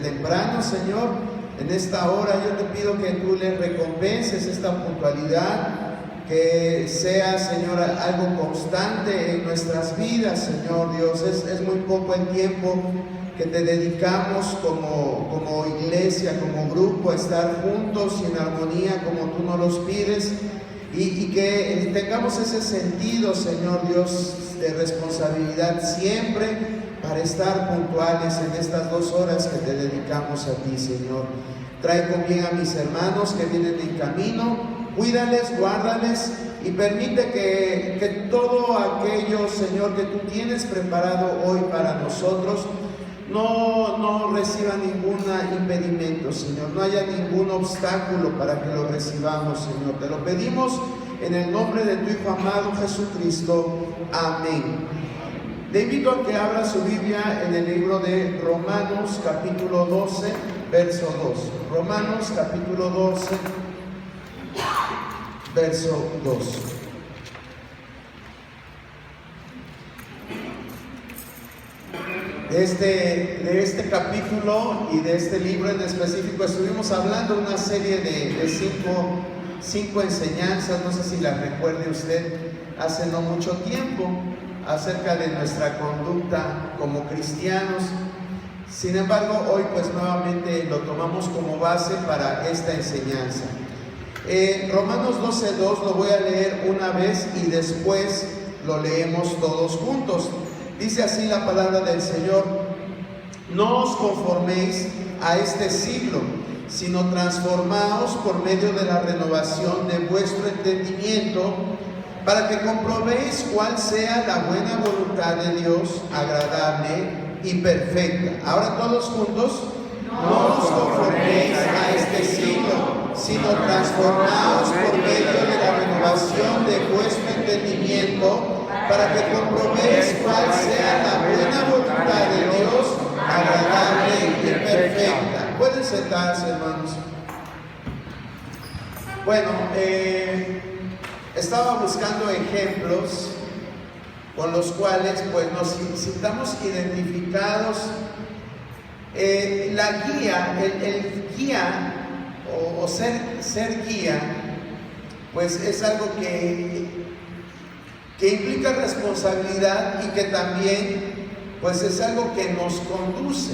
temprano, Señor. En esta hora yo te pido que tú les recompenses esta puntualidad, que sea, Señor, algo constante en nuestras vidas, Señor Dios. Es muy poco el tiempo que te dedicamos como iglesia, como grupo, a estar juntos y en armonía como tú nos los pides, y que tengamos ese sentido, Señor Dios, de responsabilidad siempre para estar puntuales en estas 2 horas que te dedicamos a ti, Señor. Trae con bien a mis hermanos que vienen en camino, cuídales, guárdales y permite que todo aquello, Señor, que tú tienes preparado hoy para nosotros, no reciba ningún impedimento, Señor, no haya ningún obstáculo para que lo recibamos, Señor. Te lo pedimos en el nombre de tu Hijo amado Jesucristo. Amén. Le invito a que abra su Biblia en el libro de Romanos capítulo 12, verso 2. Romanos capítulo 12, verso 2. De este capítulo y de este libro en específico estuvimos hablando una serie de cinco enseñanzas, no sé si las recuerde usted, hace no mucho tiempo, acerca de nuestra conducta como cristianos. Sin embargo, hoy pues nuevamente lo tomamos como base para esta enseñanza. Romanos 12:2 lo voy a leer una vez y después lo leemos todos juntos. Dice así la palabra del Señor: no os conforméis a este siglo, sino transformaos por medio de la renovación de vuestro entendimiento, para que comprobéis cuál sea la buena voluntad de Dios, agradable y perfecta. Ahora todos juntos: no os conforméis a este siglo, sino transformaos por medio de la renovación de vuestro entendimiento, para que comprobéis cuál sea la buena voluntad de Dios, agradable y perfecta. Pueden sentarse, hermanos. Bueno, estaba buscando ejemplos con los cuales pues nos sintamos identificados. La guía, el guía o ser guía, pues es algo que implica responsabilidad y que también pues es algo que nos conduce.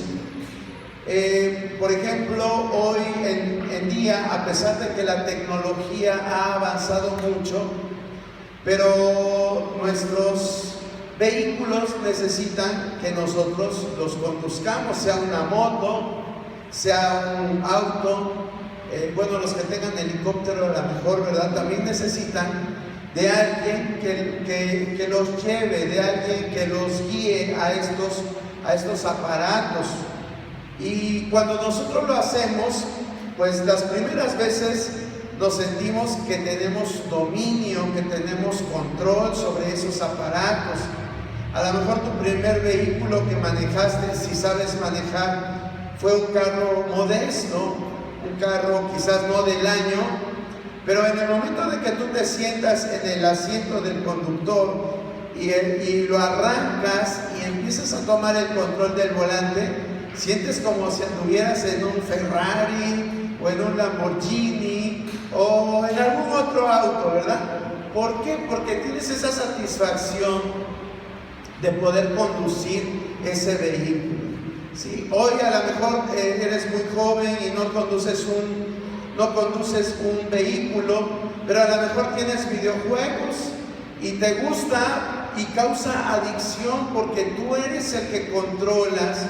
Por ejemplo, hoy en día, a pesar de que la tecnología ha avanzado mucho, pero nuestros vehículos necesitan que nosotros los conduzcamos, sea una moto, sea un auto, bueno, los que tengan helicóptero a lo mejor, ¿verdad? También necesitan de alguien que los lleve, de alguien que los guíe a estos aparatos. Y cuando nosotros lo hacemos, pues las primeras veces nos sentimos que tenemos dominio, que tenemos control sobre esos aparatos. A lo mejor tu primer vehículo que manejaste, si sabes manejar, fue un carro modesto, un carro quizás no del año, pero en el momento de que tú te sientas en el asiento del conductor y lo arrancas y empiezas a tomar el control del volante, sientes como si anduvieras en un Ferrari o en un Lamborghini o en algún otro auto, ¿verdad? ¿Por qué? Porque tienes esa satisfacción de poder conducir ese vehículo. ¿Sí? Hoy a lo mejor eres muy joven y no conduces un vehículo, pero a lo mejor tienes videojuegos y te gusta y causa adicción porque tú eres el que controlas,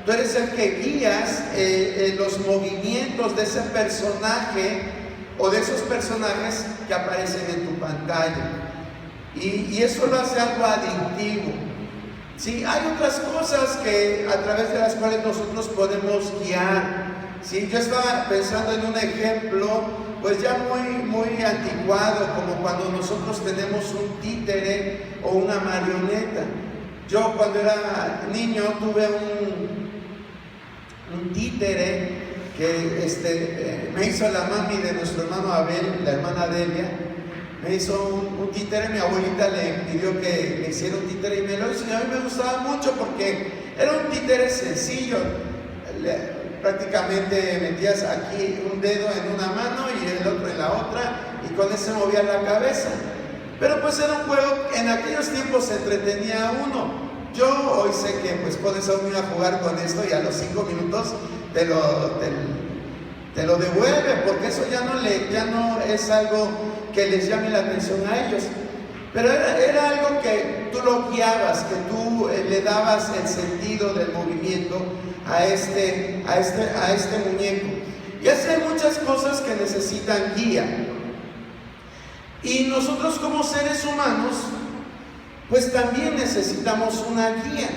tú eres el que guías los movimientos de ese personaje o de esos personajes que aparecen en tu pantalla, y eso lo hace algo adictivo. Sí, hay otras cosas a través de las cuales nosotros podemos guiar. Sí, yo estaba pensando en un ejemplo, pues ya muy anticuado, como cuando nosotros tenemos un títere o una marioneta. Yo cuando era niño tuve un títere que me hizo la mami de nuestro hermano Abel, la hermana Delia. Me hizo un títere, mi abuelita le pidió que me hiciera un títere y me lo hizo, y a mí me gustaba mucho porque era un títere sencillo. prácticamente metías aquí un dedo en una mano y el otro en la otra, y con ese movía la cabeza. Pero pues era un juego, en aquellos tiempos se entretenía uno. Yo hoy sé que pues pones a un niño a jugar con esto y a los 5 minutos te lo devuelve, porque eso ya no es algo que les llame la atención a ellos. Pero era algo que tú lo guiabas, que tú le dabas el sentido del movimiento a este muñeco. Y así hay muchas cosas que necesitan guía. Y nosotros como seres humanos, pues también necesitamos una guía.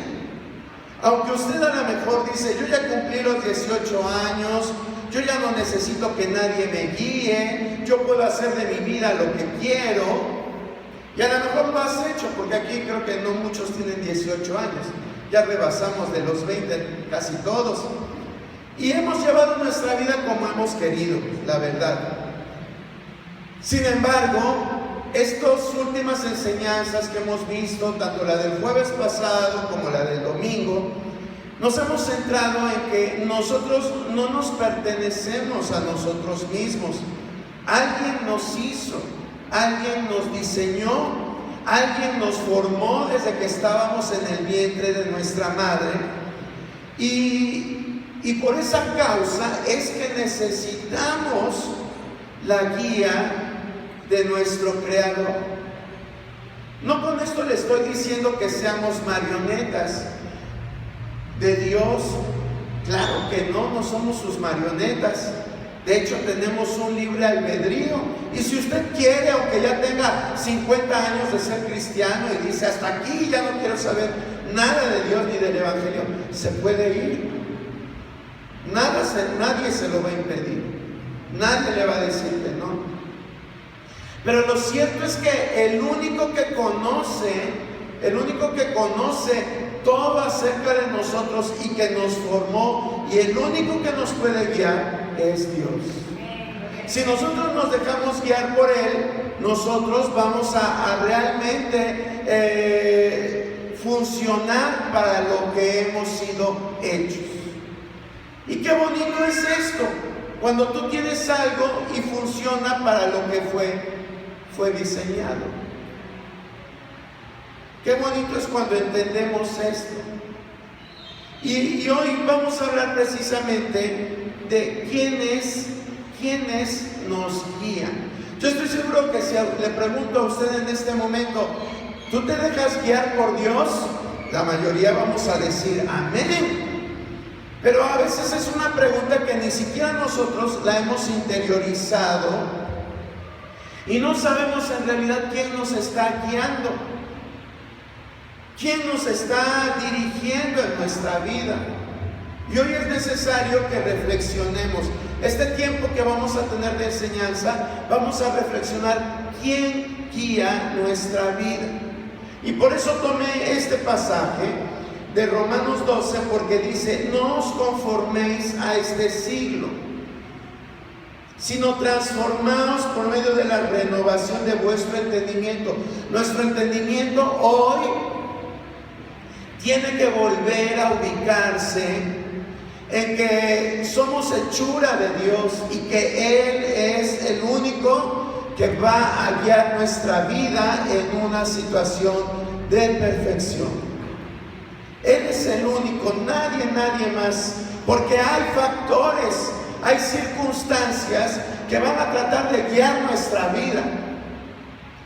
Aunque usted a lo mejor dice, yo ya cumplí los 18 años, yo ya no necesito que nadie me guíe, yo puedo hacer de mi vida lo que quiero. Y a lo mejor lo has hecho, porque aquí creo que no muchos tienen 18 años. Ya rebasamos de los 20 casi todos. Y hemos llevado nuestra vida como hemos querido, la verdad. Sin embargo, estas últimas enseñanzas que hemos visto, tanto la del jueves pasado como la del domingo, nos hemos centrado en que nosotros no nos pertenecemos a nosotros mismos. Alguien nos hizo, alguien nos diseñó, alguien nos formó desde que estábamos en el vientre de nuestra madre. Y por esa causa es que necesitamos la guía de nuestro Creador. No con esto le estoy diciendo que seamos marionetas de Dios. Claro que no somos sus marionetas. De hecho, tenemos un libre albedrío. Y si usted quiere, aunque ya tenga 50 años de ser cristiano y dice, hasta aquí ya no quiero saber nada de Dios ni del Evangelio, se puede ir. Nadie se lo va a impedir. Nadie le va a decir que no. Pero lo cierto es que el único que conoce todo acerca de nosotros y que nos formó, y el único que nos puede guiar es Dios. Si nosotros nos dejamos guiar por Él, nosotros vamos a realmente funcionar para lo que hemos sido hechos. Y qué bonito es esto, cuando tú tienes algo y funciona para lo que fue diseñado. Qué bonito es cuando entendemos esto. Y hoy vamos a hablar precisamente de quiénes nos guían. Yo estoy seguro que si le pregunto a usted en este momento, ¿tú te dejas guiar por Dios? La mayoría vamos a decir amén. Pero a veces es una pregunta que ni siquiera nosotros la hemos interiorizado y no sabemos en realidad quién nos está guiando, quién nos está dirigiendo en nuestra vida. Y hoy es necesario que reflexionemos. Este tiempo que vamos a tener de enseñanza, vamos a reflexionar quién guía nuestra vida. Y por eso tomé este pasaje de Romanos 12, porque dice, no os conforméis a este siglo, sino transformaos por medio de la renovación de vuestro entendimiento. Nuestro entendimiento hoy tiene que volver a ubicarse en que somos hechura de Dios y que Él es el único que va a guiar nuestra vida en una situación de perfección. Él es el único, nadie más, porque hay factores, hay circunstancias que van a tratar de guiar nuestra vida.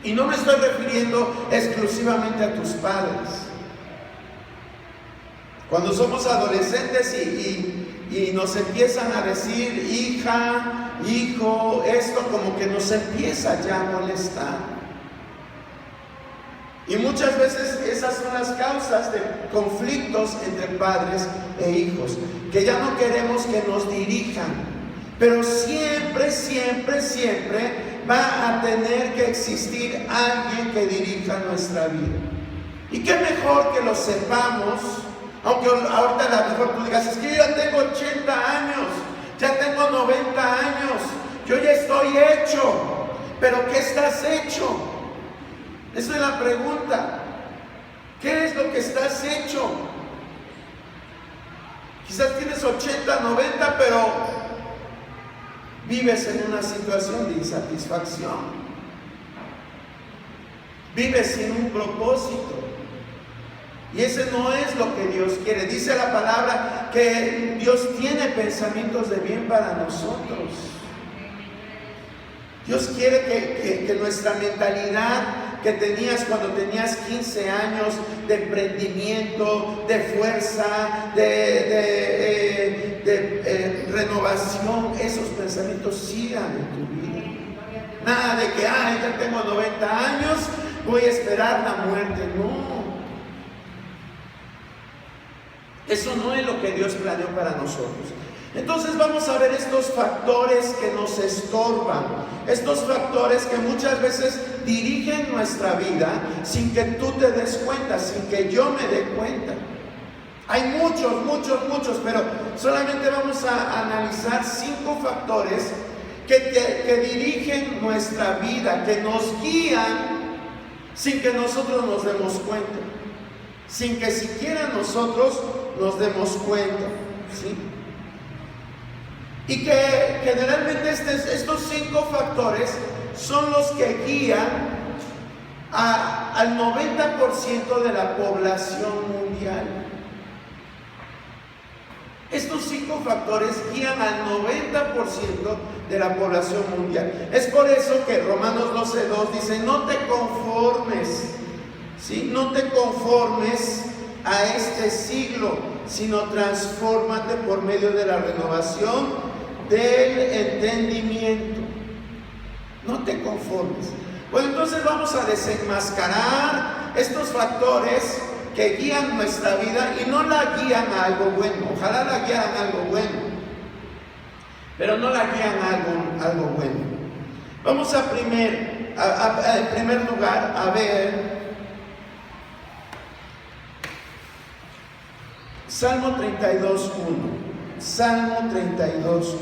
Y no me estoy refiriendo exclusivamente a tus padres. Cuando somos adolescentes y nos empiezan a decir hija, hijo, esto como que nos empieza ya a molestar. Y muchas veces esas son las causas de conflictos entre padres e hijos, que ya no queremos que nos dirijan, pero siempre va a tener que existir alguien que dirija nuestra vida. Y qué mejor que lo sepamos, aunque ahorita a lo mejor tú digas, es que yo ya tengo 80 años, ya tengo 90 años, yo ya estoy hecho, pero ¿qué estás hecho? Esa es la pregunta. ¿Qué es lo que estás hecho? Quizás tienes 80, 90, pero vives en una situación de insatisfacción. Vives sin un propósito. Y ese no es lo que Dios quiere. Dice la palabra que Dios tiene pensamientos de bien para nosotros. Dios quiere que nuestra mentalidad que tenías cuando tenías 15 años, de emprendimiento, de fuerza, de renovación, esos pensamientos sigan en tu vida. Nada de que, ya tengo 90 años, voy a esperar la muerte. No. Eso no es lo que Dios planeó para nosotros. Entonces vamos a ver estos factores que nos estorban, estos factores que muchas veces dirigen nuestra vida sin que tú te des cuenta, sin que yo me dé cuenta. Hay muchos, pero solamente vamos a analizar 5 factores que dirigen nuestra vida, que nos guían sin que nosotros nos demos cuenta, sin que siquiera nosotros nos demos cuenta, ¿sí? Y que generalmente estos 5 factores son los que guían al 90% de la población mundial. Estos 5 factores guían al 90% de la población mundial. Es por eso que Romanos 12:2 dice: no te conformes, ¿sí? No te conformes a este siglo, sino transfórmate por medio de la renovación del entendimiento. No te conformes. Bueno, entonces vamos a desenmascarar estos factores que guían nuestra vida y no la guían a algo bueno. Ojalá la guían a algo bueno, pero no la guían a algo bueno. Vamos en primer lugar a ver Salmo 32:1. Salmo 32:1.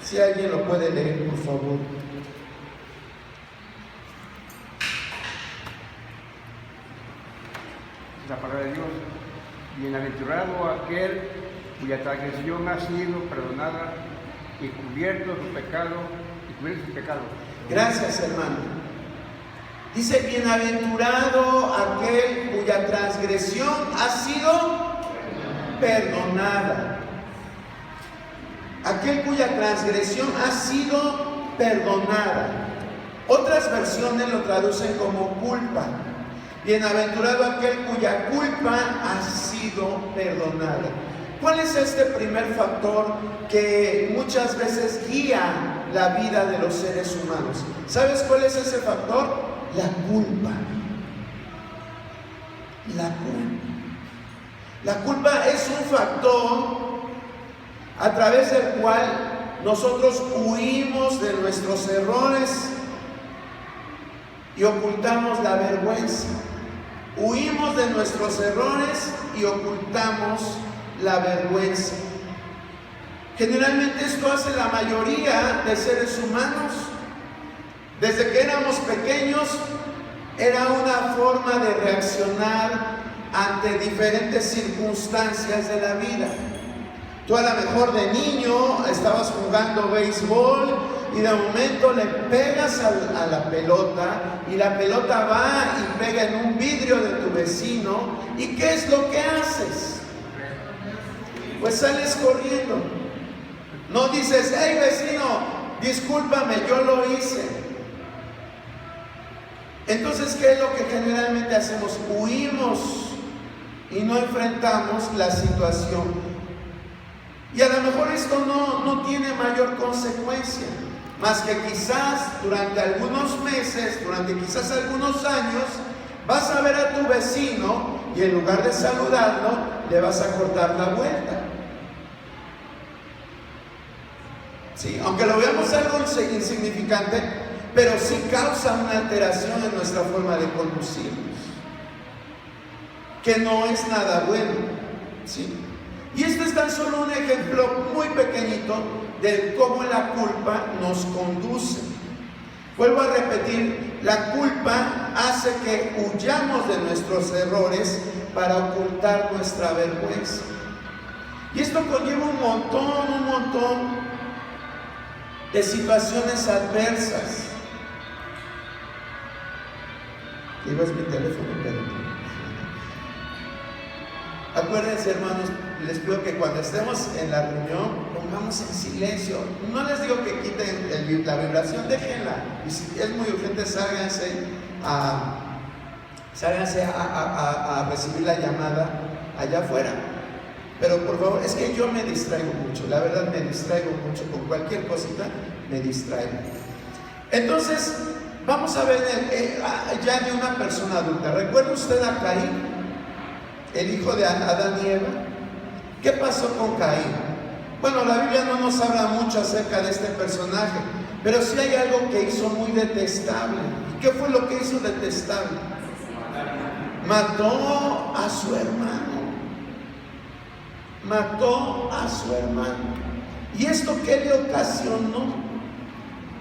Si alguien lo puede leer, por favor. La palabra de Dios: bienaventurado aquel cuya transgresión ha sido perdonada y cubierto su pecado. Gracias, hermano. Dice: bienaventurado aquel cuya transgresión ha sido perdonada. Aquel cuya transgresión ha sido perdonada. Otras versiones lo traducen como culpa. Bienaventurado aquel cuya culpa ha sido perdonada. ¿Cuál es este primer factor que muchas veces guía la vida de los seres humanos? ¿Sabes cuál es ese factor? La culpa. La culpa. La culpa es un factor a través del cual nosotros huimos de nuestros errores y ocultamos la vergüenza. Huimos de nuestros errores y ocultamos la vergüenza. Generalmente esto hace la mayoría de seres humanos. Desde que éramos pequeños era una forma de reaccionar ante diferentes circunstancias de la vida. Tú a lo mejor de niño estabas jugando béisbol y de momento le pegas a la pelota y la pelota va y pega en un vidrio de tu vecino. ¿Y qué es lo que haces? Pues sales corriendo. No dices: hey vecino, discúlpame, yo lo hice. Entonces, ¿qué es lo que generalmente hacemos? Huimos y no enfrentamos la situación. Y a lo mejor esto no tiene mayor consecuencia, más que quizás durante algunos meses, durante quizás algunos años, vas a ver a tu vecino y en lugar de saludarlo, le vas a cortar la vuelta. Sí, aunque lo veamos algo insignificante, pero sí causa una alteración en nuestra forma de conducirnos, que no es nada bueno, ¿sí? Y este es tan solo un ejemplo muy pequeñito de cómo la culpa nos conduce. Vuelvo a repetir, la culpa hace que huyamos de nuestros errores para ocultar nuestra vergüenza. Y esto conlleva un montón de situaciones adversas. Digo, es mi teléfono, pero acuérdense, hermanos, les pido que cuando estemos en la reunión pongamos en silencio. No les digo que quiten la vibración, déjenla. Y si es muy urgente, sálganse a recibir la llamada allá afuera. Pero por favor, es que yo me distraigo mucho, la verdad me distraigo mucho, con cualquier cosita me distraigo. Entonces, vamos a ver ya de una persona adulta. ¿Recuerda usted a Caín, el hijo de Adán y Eva? ¿Qué pasó con Caín? Bueno, la Biblia no nos habla mucho acerca de este personaje, pero sí hay algo que hizo muy detestable. ¿Y qué fue lo que hizo detestable? Mató a su hermano. Mató a su hermano. ¿Y esto qué le ocasionó?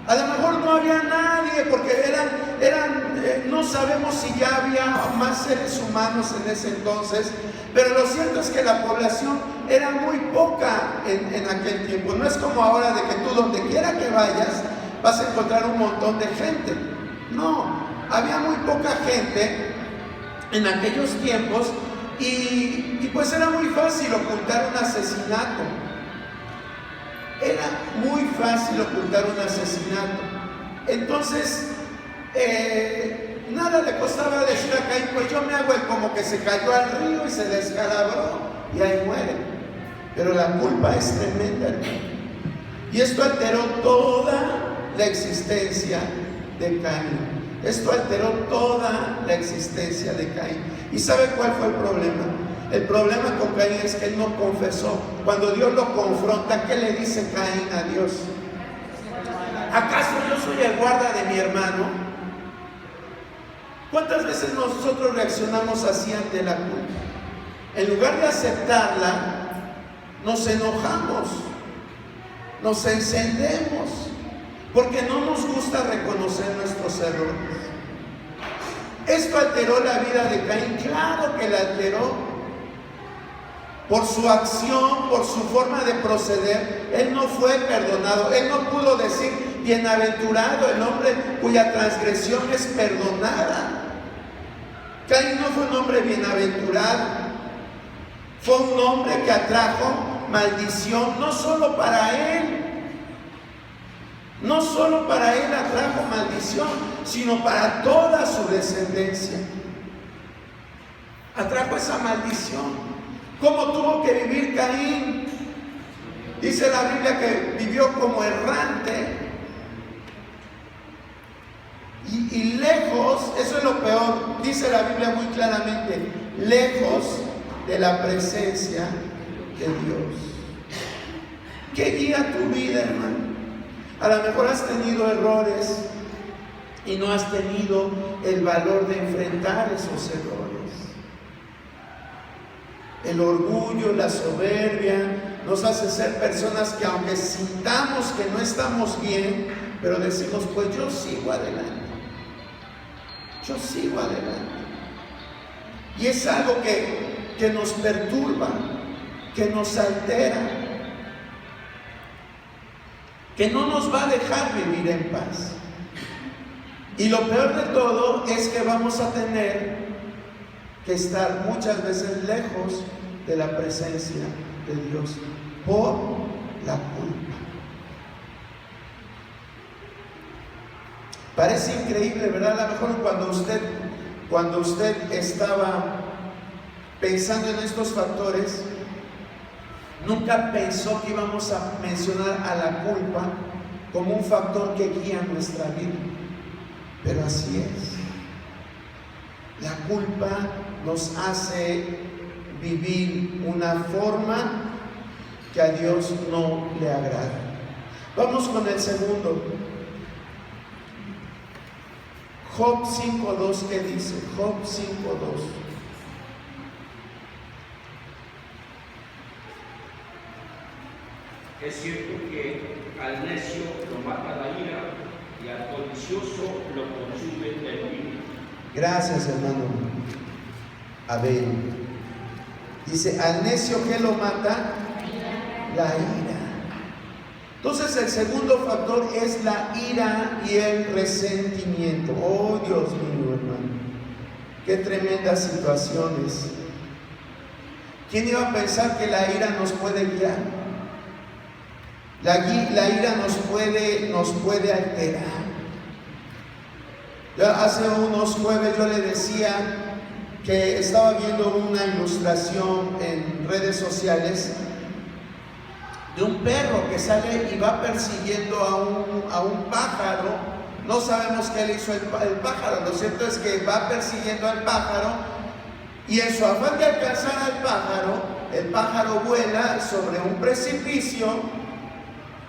A lo mejor no había nadie, porque no sabemos si ya había más seres humanos en ese entonces, pero lo cierto es que la población era muy poca en aquel tiempo. No es como ahora de que tú donde quiera que vayas vas a encontrar un montón de gente. No, había muy poca gente en aquellos tiempos y pues era muy fácil ocultar un asesinato. Era muy fácil ocultar un asesinato. Entonces, nada le costaba decir a Caín, pues yo me hago el como que se cayó al río y se descalabró y ahí muere. Pero la culpa es tremenda, hermano. Y esto alteró toda la existencia de Caín. Esto alteró toda la existencia de Caín. ¿Y sabe cuál fue el problema? El problema con Caín es que él no confesó. Cuando Dios lo confronta, ¿qué le dice Caín a Dios? ¿Acaso yo soy el guarda de mi hermano? ¿Cuántas veces nosotros reaccionamos así ante la culpa? En lugar de aceptarla, nos enojamos, nos encendemos, porque no nos gusta reconocer nuestros errores. Esto alteró la vida de Caín, claro que la alteró. Por su acción, por su forma de proceder, él no fue perdonado. Él no pudo decir, bienaventurado el hombre cuya transgresión es perdonada. Caín no fue un hombre bienaventurado. Fue un hombre que atrajo maldición, no solo para él. No solo para él atrajo maldición, sino para toda su descendencia. Atrajo esa maldición. ¿Cómo tuvo que vivir Caín? Dice la Biblia que vivió como errante. Y lejos, eso es lo peor, dice la Biblia muy claramente, lejos de la presencia de Dios. ¿Qué guía tu vida, hermano? A lo mejor has tenido errores y no has tenido el valor de enfrentar esos errores. El orgullo, la soberbia nos hace ser personas que aunque sintamos que no estamos bien, pero decimos, pues yo sigo adelante. Yo sigo adelante. Y es algo que nos perturba, que nos altera, que no nos va a dejar vivir en paz. Y lo peor de todo es que vamos a tener que estar muchas veces lejos de la presencia de Dios por la culpa. Parece increíble, ¿verdad? A lo mejor cuando usted estaba pensando en estos factores, nunca pensó que íbamos a mencionar a la culpa como un factor que guía nuestra vida. Pero así es. La culpa nos hace vivir una forma que a Dios no le agrada. Vamos con el segundo. Job 5.2, ¿qué dice? Job 5.2. Es cierto que al necio lo mata la ira y al codicioso lo consume el vino. Gracias, hermano Abel. Dice, al necio, ¿qué lo mata? La ira. Entonces el segundo factor es la ira y el resentimiento. Oh Dios mío, hermano, qué tremendas situaciones. ¿Quién iba a pensar que la ira nos puede guiar? La ira nos puede alterar. Hace unos jueves yo le decía que estaba viendo una ilustración en redes sociales de un perro que sale y va persiguiendo a un pájaro. No sabemos qué le hizo el pájaro. Lo cierto es que va persiguiendo al pájaro y en su afán de alcanzar al el pájaro vuela sobre un precipicio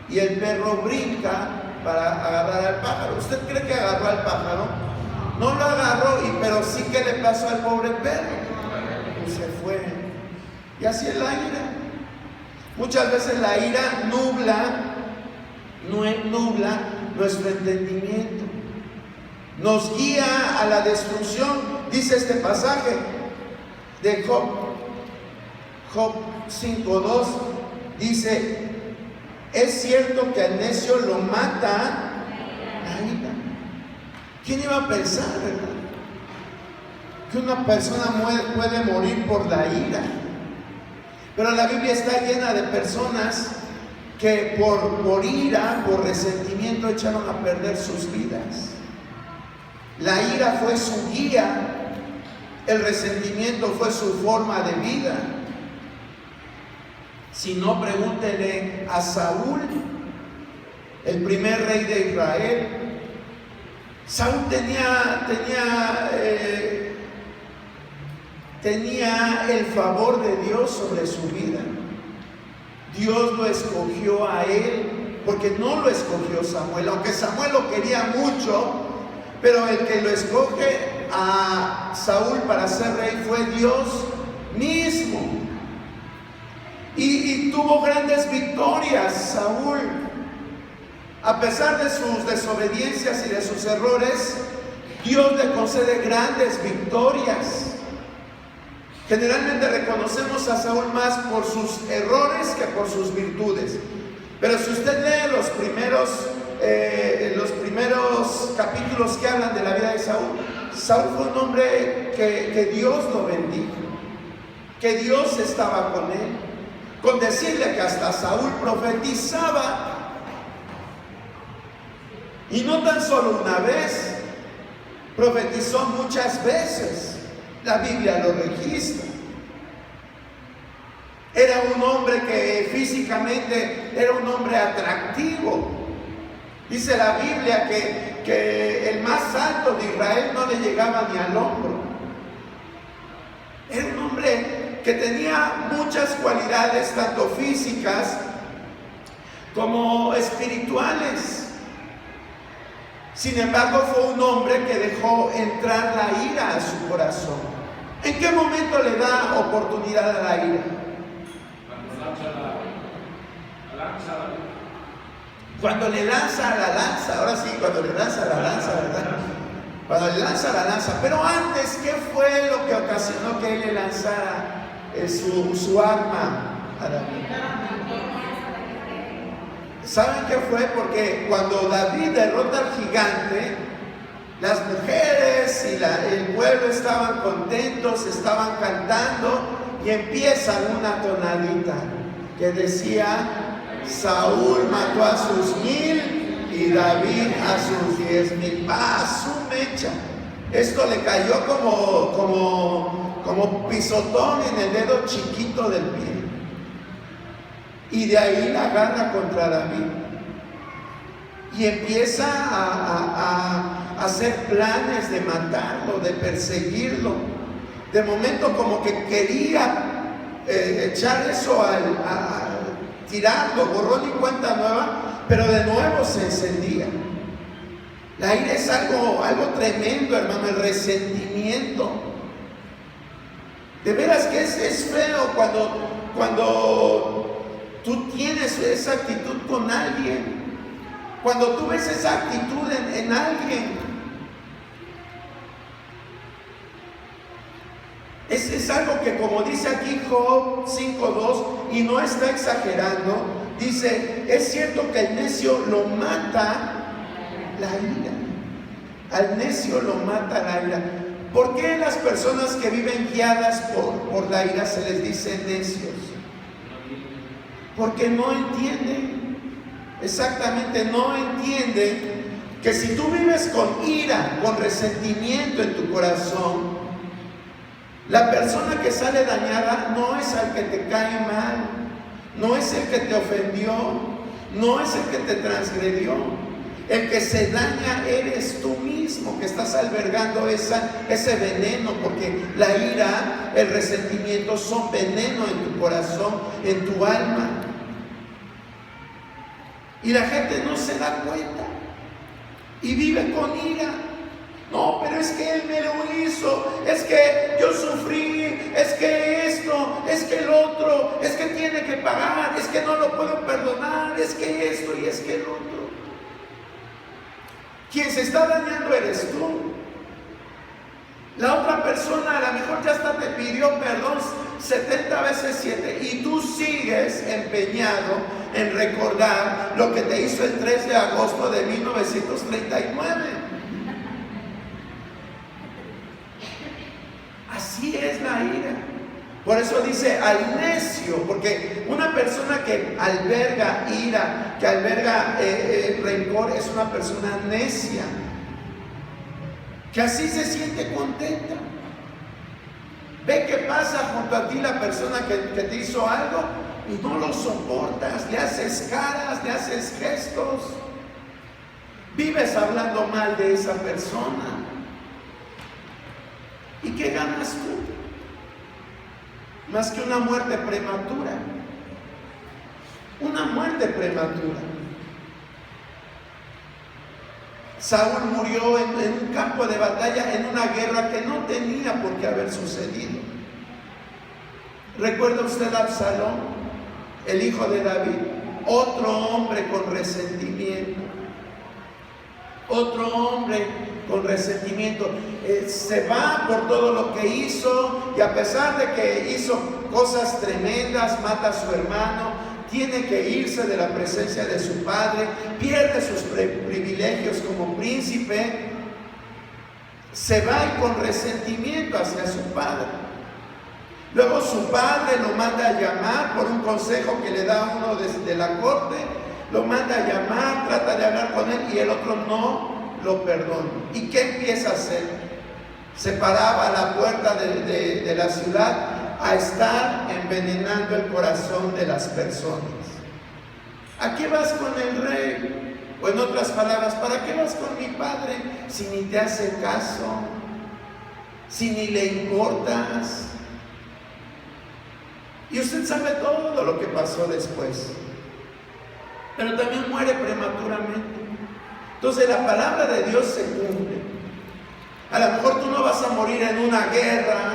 y el perro brinca para agarrar al pájaro. ¿Usted cree que agarró al pájaro? No lo agarró, pero sí que le pasó al pobre perro. Y se fue. Y así es la ira. Muchas veces la ira nubla nuestro entendimiento. Nos guía a la destrucción. Dice este pasaje de Job 5:2. Dice: es cierto que al necio lo mata la ira. ¿Quién iba a pensar, verdad? Que una persona puede morir por la ira. Pero la Biblia está llena de personas que por ira, por resentimiento, echaron a perder sus vidas. La ira fue su guía, el resentimiento fue su forma de vida. Si no, pregúntele a Saúl, el primer rey de Israel. Saúl tenía el favor de Dios sobre su vida. Dios lo escogió a él, porque no lo escogió Samuel, aunque Samuel lo quería mucho, pero el que lo escoge a Saúl para ser rey fue Dios mismo. Y tuvo grandes victorias Saúl. A pesar de sus desobediencias y de sus errores, Dios le concede grandes victorias. Generalmente reconocemos a Saúl más por sus errores que por sus virtudes. Pero si usted lee los primeros capítulos que hablan de la vida de Saúl, Saúl fue un hombre que Dios lo bendijo, que Dios estaba con él. Con decirle que hasta Saúl profetizaba. Y no tan solo una vez, profetizó muchas veces. La Biblia lo registra. Era un hombre que físicamente era un hombre atractivo. Dice la Biblia que el más alto de Israel no le llegaba ni al hombro. Era un hombre que tenía muchas cualidades, tanto físicas como espirituales. Sin embargo, fue un hombre que dejó entrar la ira a su corazón. ¿En qué momento le da oportunidad a la ira? Cuando le lanza la lanza. Ahora sí, cuando le lanza la lanza, ¿verdad? Cuando le lanza la lanza. Pero antes, ¿qué fue lo que ocasionó que él le lanzara su arma a David? ¿Saben qué fue? Porque cuando David derrota al gigante, las mujeres y el pueblo estaban contentos, estaban cantando y empiezan una tonadita que decía: Saúl mató a sus 1000 y David a sus 10,000. ¡Ah, su mecha! Esto le cayó como pisotón en el dedo chiquito del pie. Y de ahí la agarra contra David. Y empieza a hacer planes de matarlo, de perseguirlo. De momento como que quería echar eso tirarlo, borrón y cuenta nueva, pero de nuevo se encendía. La ira es algo tremendo, hermano, el resentimiento. De veras que es feo cuando tú tienes esa actitud con alguien, cuando tú ves esa actitud en alguien. Es algo que que como dice aquí Job 5:2, y no está exagerando, dice, es cierto que el necio lo mata la ira. Al necio lo mata la ira. ¿Por qué las personas que viven guiadas por la ira se les dice necios? Porque no entienden, exactamente, no entienden que si tú vives con ira, con resentimiento en tu corazón, la persona que sale dañada no es al que te cae mal, no es el que te ofendió, no es el que te transgredió. El que se daña eres tú mismo, que estás albergando ese veneno, porque la ira, el resentimiento son veneno en tu corazón, en tu alma. Y la gente no se da cuenta y vive con ira. No, pero es que él me lo hizo, es que yo sufrí, es que esto, es que el otro, es que tiene que pagar, es que no lo puedo perdonar, es que esto y es que el otro. Quien se está dañando eres tú. La otra persona a lo mejor ya hasta te pidió perdón 70 veces 7 y tú sigues empeñado en recordar lo que te hizo el 3 de agosto de 1939. Así es la ira. Por eso dice al necio, porque una persona que alberga ira, que alberga rencor, es una persona necia, que así se siente contenta. Ve que pasa junto a ti la persona que te hizo algo y no lo soportas, le haces caras, le haces gestos, vives hablando mal de esa persona. ¿Y qué ganas tú? Más que una muerte prematura. Una muerte prematura. Saúl murió en un campo de batalla, en una guerra que no tenía por qué haber sucedido. ¿Recuerda usted a Absalón, el hijo de David? Otro hombre con resentimiento. Otro hombre con resentimiento. Se va por todo lo que hizo, y a pesar de que hizo cosas tremendas, mata a su hermano, tiene que irse de la presencia de su padre, pierde sus privilegios como príncipe, se va con resentimiento hacia su padre. Luego su padre lo manda a llamar por un consejo que le da uno de la corte, lo manda a llamar, trata de hablar con él y el otro no lo perdona. ¿Y qué empieza a hacer? Se paraba a la puerta de la ciudad a estar envenenando el corazón de las personas. ¿A qué vas con el rey? O en otras palabras, ¿para qué vas con mi padre si ni te hace caso? Si ni le importas. Y usted sabe todo lo que pasó después. Pero también muere prematuramente. Entonces la palabra de Dios se cumple. A lo mejor tú no vas a morir en una guerra,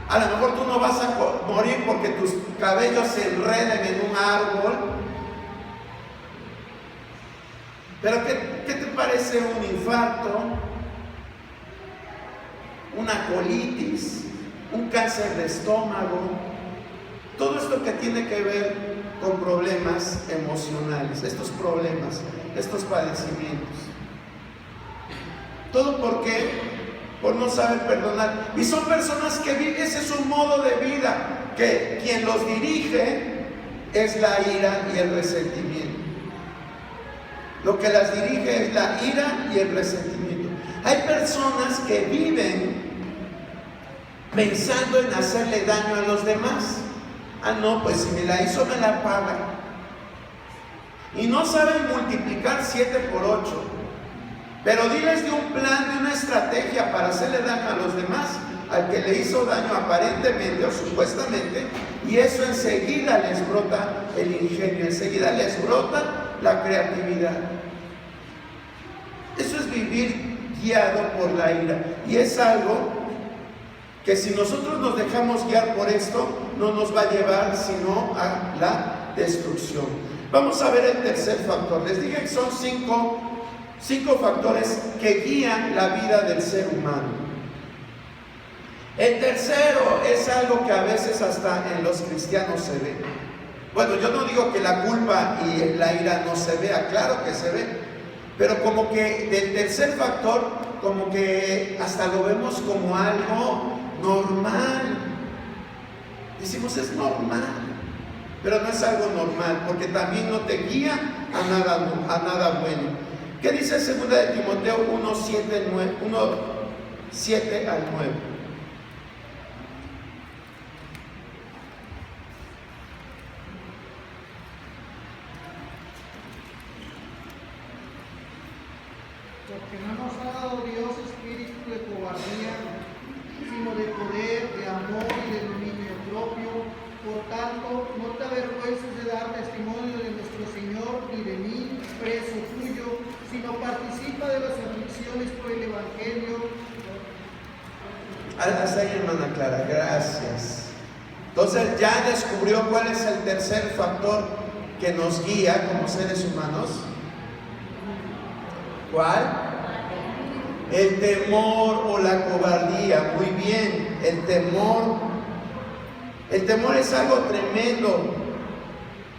a lo mejor tú no vas a morir porque tus cabellos se enreden en un árbol. Pero ¿qué te parece un infarto, una colitis, un cáncer de estómago? Todo esto que tiene que ver con problemas emocionales, estos problemas, estos padecimientos. ¿Todo por qué? Por no saber perdonar. Y son personas que viven, ese es un modo de vida, que quien los dirige es la ira y el resentimiento. Lo que las dirige es la ira y el resentimiento. Hay personas que viven pensando en hacerle daño a los demás. Ah, no, pues si me la hizo, me la paga. Y no saben multiplicar 7 por 8. Pero diles de un plan, de una estrategia para hacerle daño a los demás, al que le hizo daño aparentemente o supuestamente, y eso enseguida les brota el ingenio, enseguida les brota la creatividad. Eso es vivir guiado por la ira. Y es algo que si nosotros nos dejamos guiar por esto, no nos va a llevar sino a la destrucción. Vamos a ver el tercer factor. Les dije que son cinco factores que guían la vida del ser humano. El tercero es algo que a veces hasta en los cristianos se ve. Bueno, yo no digo que la culpa y la ira no se vea, claro que se ve, pero como que del tercer factor, como que hasta lo vemos como algo normal. Decimos, es normal, pero no es algo normal, porque también no te guía a nada bueno. ¿Qué dice 2 de Timoteo 1:7 al 9? Porque no nos ha dado Dios espíritu de cobardía, sino de poder, de amor y de dominio propio. Por tanto, no te avergüences de dar testimonio de nuestro Señor ni de mí, preso tuyo, sino participa de las aflicciones por el Evangelio. Hasta ahí, hermana Clara, gracias. Entonces ya descubrió cuál es el tercer factor que nos guía como seres humanos. ¿Cuál? El temor o la cobardía. Muy bien, el temor. El temor es algo tremendo.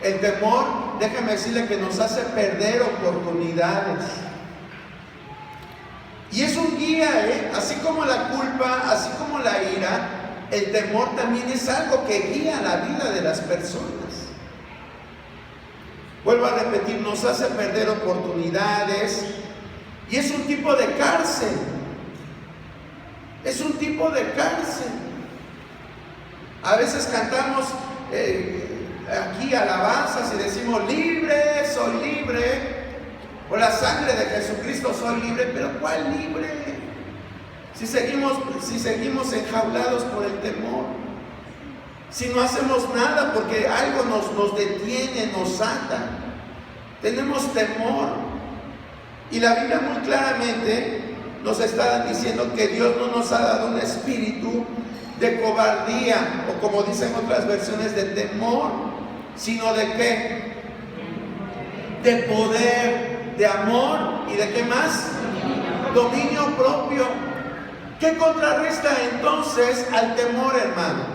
El temor, déjame decirle que nos hace perder oportunidades. Y es un guía, así como la culpa, así como la ira, el temor también es algo que guía la vida de las personas. Vuelvo a repetir, nos hace perder oportunidades. Y es un tipo de cárcel. Es un tipo de cárcel. A veces cantamos aquí alabanzas y decimos, libre, soy libre. Por la sangre de Jesucristo soy libre. Pero ¿cuál libre? Si seguimos enjaulados por el temor. Si no hacemos nada porque algo nos detiene, nos ata. Tenemos temor. Y la Biblia muy claramente nos está diciendo que Dios no nos ha dado un espíritu de cobardía, o como dicen otras versiones, de temor, sino de ¿qué? De poder, de amor y de ¿qué más? Dominio propio. ¿Qué contrarresta entonces al temor, hermano?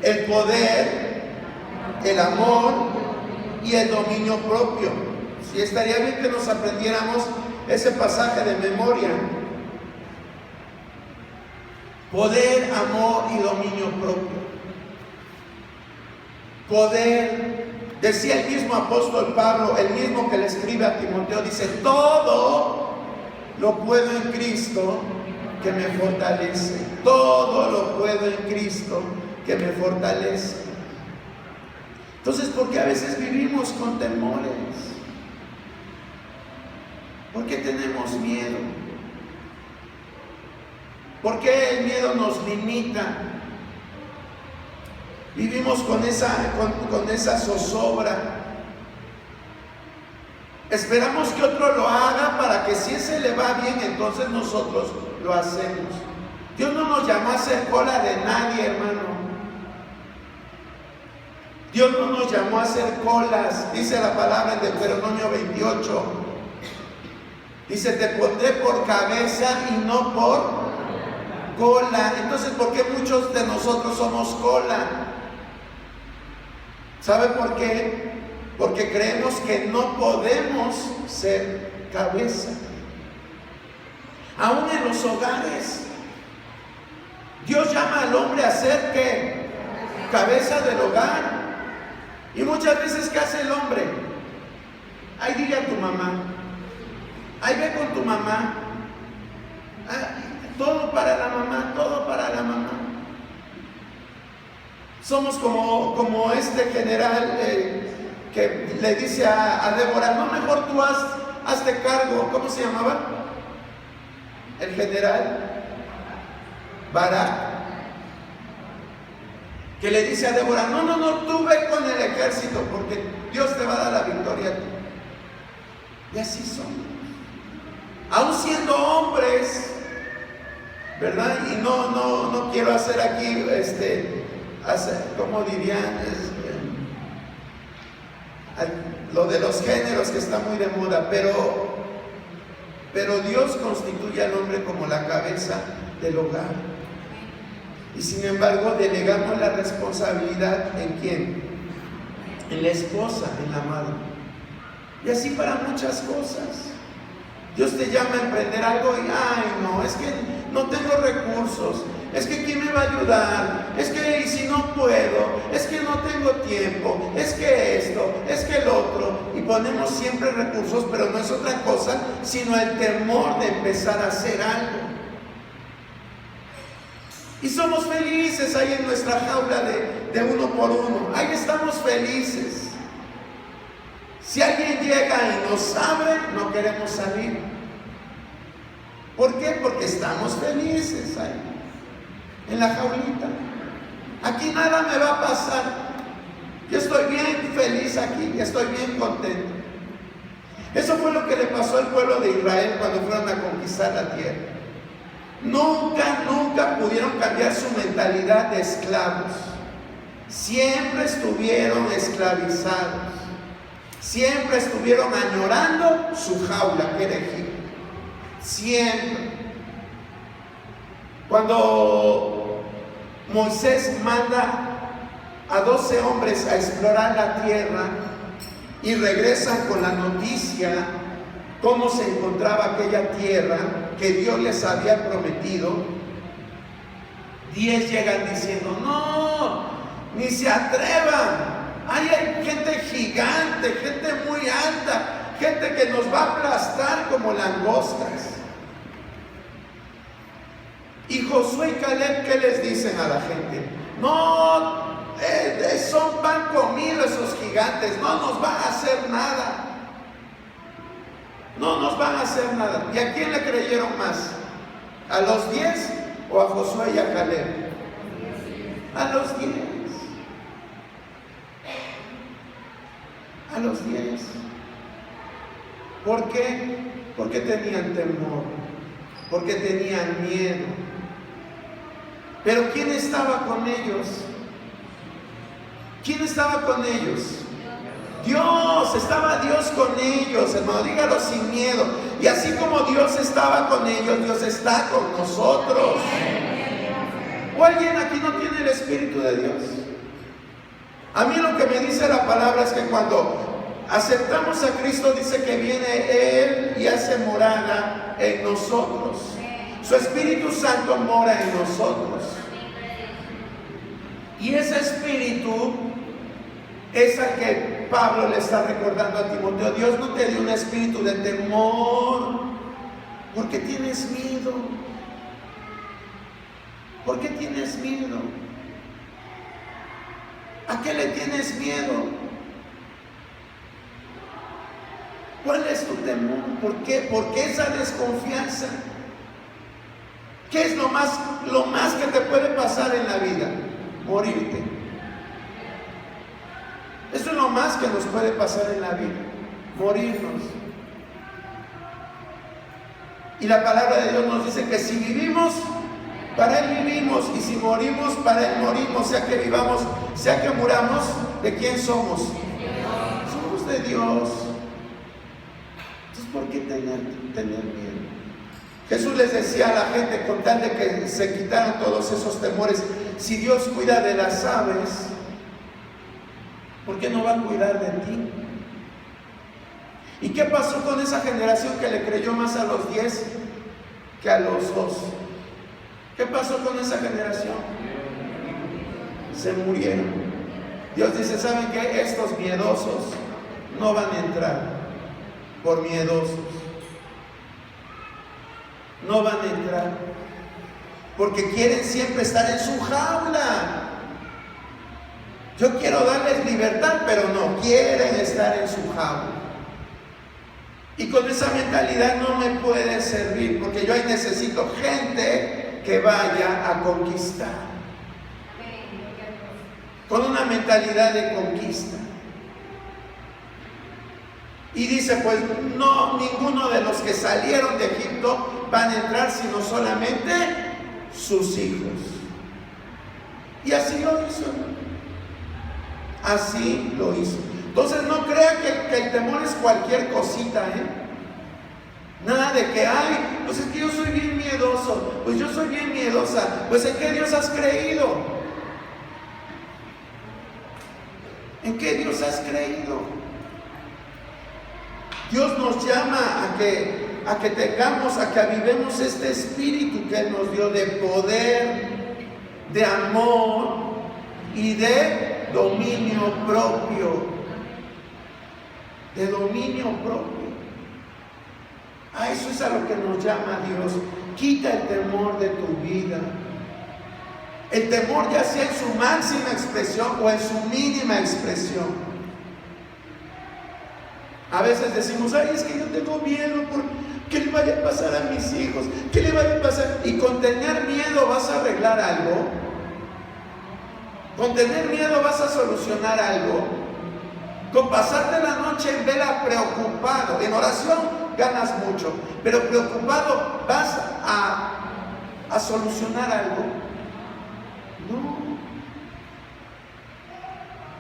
El poder, el amor y el dominio propio. Sí, estaría bien que nos aprendiéramos ese pasaje de memoria. Poder, amor y dominio propio. Poder, decía el mismo apóstol Pablo, el mismo que le escribe a Timoteo, dice, todo lo puedo en Cristo que me fortalece. Todo lo puedo en Cristo que me fortalece. Entonces, ¿por qué a veces vivimos con temores? ¿Por qué tenemos miedo? ¿Por qué el miedo nos limita? Vivimos con esa zozobra. Esperamos que otro lo haga para que si ese le va bien, entonces nosotros lo hacemos. Dios no nos llamó a ser cola de nadie, hermano. Dios no nos llamó a hacer colas. Dice la palabra en Deuteronomio 28. Dice, te pondré por cabeza y no por cola. Entonces, ¿por qué muchos de nosotros somos cola? ¿Sabe por qué? Porque creemos que no podemos ser cabeza. Aún en los hogares, Dios llama al hombre a ser ¿qué? Cabeza del hogar. Y muchas veces, ¿qué hace el hombre? Ay, dile a tu mamá. Ay, ve con tu mamá. Todo para la mamá, todo para la mamá. Somos como este general que le dice a Débora, no, mejor tú hazte cargo. ¿Cómo se llamaba? El general Barak. Que le dice a Débora, no, tú ve con el ejército porque Dios te va a dar la victoria. Y así somos. Aún siendo hombres, ¿verdad? Y no quiero hacer aquí, ¿cómo dirían? Lo de los géneros que está muy de moda, pero Dios constituye al hombre como la cabeza del hogar. Y sin embargo delegamos la responsabilidad ¿en quién? En la esposa, en la madre. Y así para muchas cosas. Dios te llama a emprender algo y, ay no, es que no tengo recursos, es que ¿quién me va a ayudar? Es que, ¿y si no puedo? Es que no tengo tiempo, es que esto, es que el otro. Y ponemos siempre recursos, pero no es otra cosa, sino el temor de empezar a hacer algo. Y somos felices ahí en nuestra jaula de uno por uno. Ahí estamos felices. Si alguien llega y nos abre, no queremos salir. ¿Por qué? Porque estamos felices ahí, en la jaulita. Aquí nada me va a pasar. Yo estoy bien feliz aquí, estoy bien contento. Eso fue lo que le pasó al pueblo de Israel cuando fueron a conquistar la tierra. Nunca pudieron cambiar su mentalidad de esclavos. Siempre estuvieron esclavizados. Siempre estuvieron añorando su jaula, que era Egipto. Siempre. Cuando Moisés manda a 12 hombres a explorar la tierra y regresan con la noticia cómo se encontraba aquella tierra que Dios les había prometido, 10 llegan diciendo, no, ni se atrevan. Ahí hay gente gigante, gente muy alta, gente que nos va a aplastar como langostas. Y Josué y Caleb, ¿qué les dicen a la gente? No, son pan comido esos gigantes, no nos van a hacer nada. No nos van a hacer nada. ¿Y a quién le creyeron más? ¿A los 10 o a Josué y a Caleb? A los 10. A los 10. ¿Por qué? Porque tenían temor, porque tenían miedo. Pero ¿quién estaba con ellos? ¿Quién estaba con ellos? Dios, estaba Dios con ellos, hermano, dígalo sin miedo. Y así como Dios estaba con ellos, Dios está con nosotros. ¿O alguien aquí no tiene el Espíritu de Dios? A mí lo que me dice la palabra es que cuando aceptamos a Cristo, dice que viene Él y hace morada en nosotros. Su Espíritu Santo mora en nosotros. Y ese Espíritu es al que Pablo le está recordando a Timoteo. Dios no te dio un espíritu de temor. ¿Por qué tienes miedo? ¿Por qué tienes miedo? ¿A qué le tienes miedo? ¿Cuál es tu temor? ¿Por qué? ¿Por qué esa desconfianza? ¿Qué es lo más que te puede pasar en la vida? Morirte. Eso es lo más que nos puede pasar en la vida, morirnos. Y la palabra de Dios nos dice que si vivimos, para Él vivimos, y si morimos, para Él morimos, sea que vivamos, sea que muramos. ¿De quién somos? Somos de Dios. Entonces, ¿por qué tener miedo? Jesús les decía a la gente, con tal de que se quitaran todos esos temores, si Dios cuida de las aves, ¿por qué no va a cuidar de ti? ¿Y qué pasó con esa generación que le creyó más a los 10 que a los 2? ¿Qué pasó con esa generación? Se murieron. Dios dice, ¿saben qué? Estos miedosos no van a entrar por miedosos. No van a entrar porque quieren siempre estar en su jaula. Yo quiero darles libertad, pero no quieren estar en su jaula. Y con esa mentalidad no me puede servir, porque yo ahí necesito gente que vaya a conquistar. Con una mentalidad de conquista. Y dice, pues no, ninguno de los que salieron de Egipto van a entrar, sino solamente sus hijos. Y así lo hizo. Así lo hizo. Entonces no crea que el temor es cualquier cosita, Nada de que, ay, pues es que yo soy bien miedoso, pues yo soy bien miedosa. Pues ¿en qué Dios has creído? ¿En qué Dios has creído? Dios nos llama a que tengamos, a que avivemos este espíritu que Él nos dio de poder, de amor y de dominio propio. De dominio propio. A eso es a lo que nos llama Dios. Quita el temor de tu vida. El temor ya sea en su máxima expresión o en su mínima expresión. A veces decimos, ay, es que yo tengo miedo por qué le vaya a pasar a mis hijos, qué le vaya a pasar. Y con tener miedo vas a arreglar algo. Con tener miedo vas a solucionar algo. Con pasarte la noche en vela preocupado, en oración ganas mucho, pero preocupado vas a solucionar algo. No.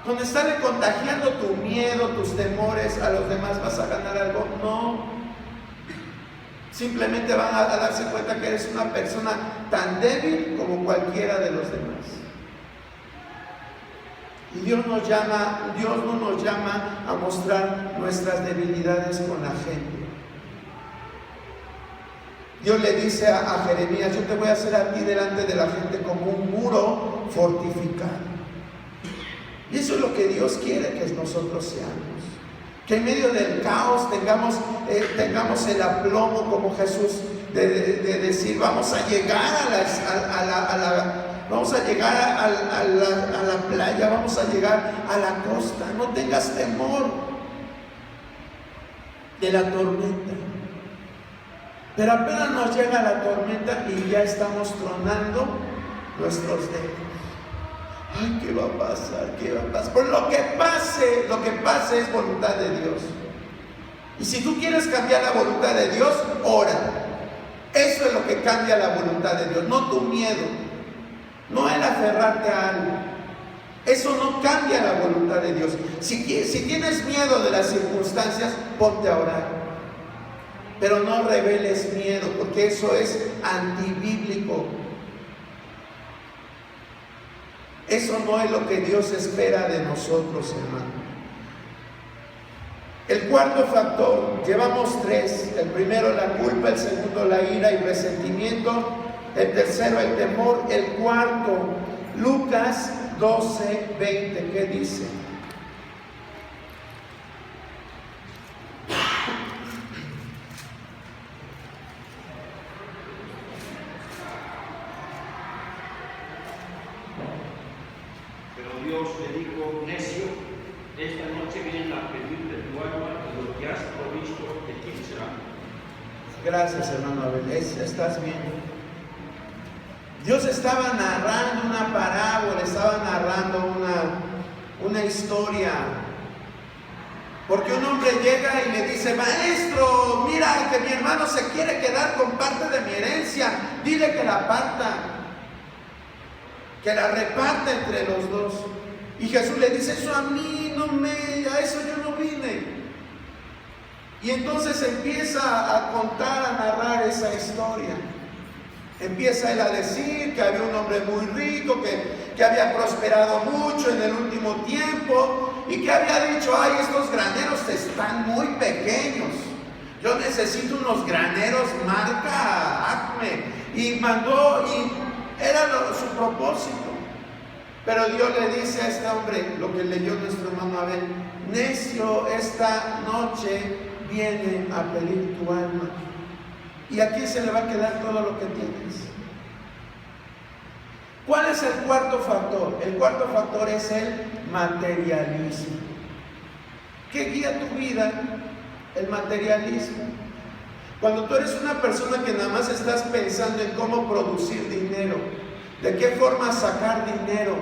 Con estarle contagiando tu miedo, tus temores a los demás, ¿vas a ganar algo? No. Simplemente van a darse cuenta que eres una persona tan débil como cualquiera de los demás. Y Dios no nos llama a mostrar nuestras debilidades con la gente. Dios le dice a Jeremías, yo te voy a hacer a ti delante de la gente como un muro fortificado. Y eso es lo que Dios quiere que nosotros seamos. Que en medio del caos tengamos el aplomo como Jesús de decir, vamos a llegar vamos a llegar a la playa, vamos a llegar a la costa. No tengas temor de la tormenta. Pero apenas nos llega la tormenta y ya estamos tronando nuestros dedos. Ay, ¿qué va a pasar? ¿Qué va a pasar? Por lo que pase es voluntad de Dios. Y si tú quieres cambiar la voluntad de Dios, ora. Eso es lo que cambia la voluntad de Dios, no tu miedo, no el aferrarte a algo. Eso no cambia la voluntad de Dios. Si tienes miedo de las circunstancias, ponte a orar. Pero no reveles miedo, porque eso es antibíblico. Eso no es lo que Dios espera de nosotros, hermano. El cuarto factor, llevamos tres. El primero, la culpa. El segundo, la ira y resentimiento. El tercero, el temor. El cuarto, Lucas 12:20. ¿Qué dice? Dios le dijo, necio, esta noche vienen a pedirte tu alma y lo que has provisto de quién será. Gracias, hermano Abel. Estás bien. Dios estaba narrando una parábola, estaba narrando una historia. Porque un hombre llega y le dice, maestro, mira que mi hermano se quiere quedar con parte de mi herencia, dile que la parta, que la reparta entre los dos. Y Jesús le dice, eso a mí a eso yo no vine. Y entonces empieza a contar, a narrar esa historia. Empieza él a decir que había un hombre muy rico, que había prosperado mucho en el último tiempo y que había dicho, ay, estos graneros están muy pequeños. Yo necesito unos graneros marca Acme. Y mandó, y era su propósito. Pero Dios le dice a este hombre, lo que leyó nuestro hermano Abel, necio, esta noche viene a pedir tu alma. Y aquí se le va a quedar todo lo que tienes. ¿Cuál es el cuarto factor? El cuarto factor es el materialismo. ¿Qué guía tu vida? El materialismo. Cuando tú eres una persona que nada más estás pensando en cómo producir dinero, de qué forma sacar dinero,